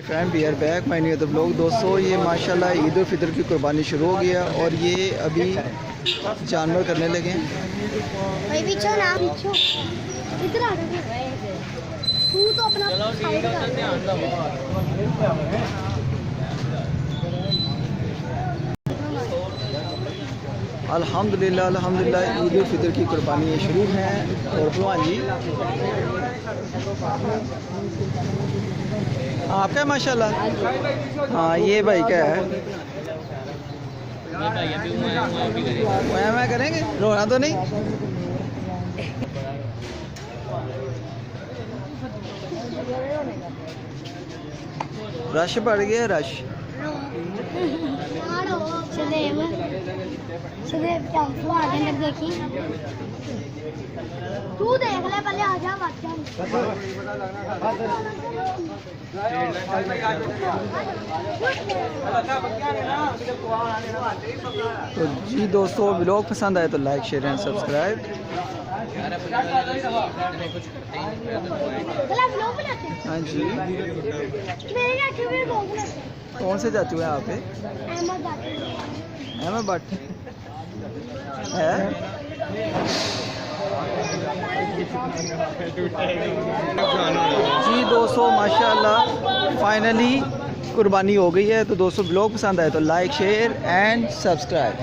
Friend we are back my new blog. दोस्तों ये माशाल्लाह ईद उल फितर की कुर्बानी शुरू हो गया और ये अभी जानवर करने लगे हैं। इधर आ तू तो अपना साइड कर। अल्हम्दुलिल्लाह अल्हम्दुलिल्लाह ईद उल फितर की कुर्बानी शुरू है। और भगवान जी आपका है माशाल्लाह। हाँ ये भाई क्या है, मैं करेंगे, रोना तो नहीं। रश बढ़ गया, रश। तू देख ले पहले, आ जा बात। तो जी दोस्तों व्लॉग पसंद आए तो लाइक शेयर एंड सब्सक्राइब। हाँ जी कौन से जाती हुए आप? अहमद भट्ट है। जी दोस्तों माशाल्लाह फाइनली कुर्बानी हो गई है। तो दोस्तों ब्लॉग पसंद आए तो लाइक शेयर एंड सब्सक्राइब।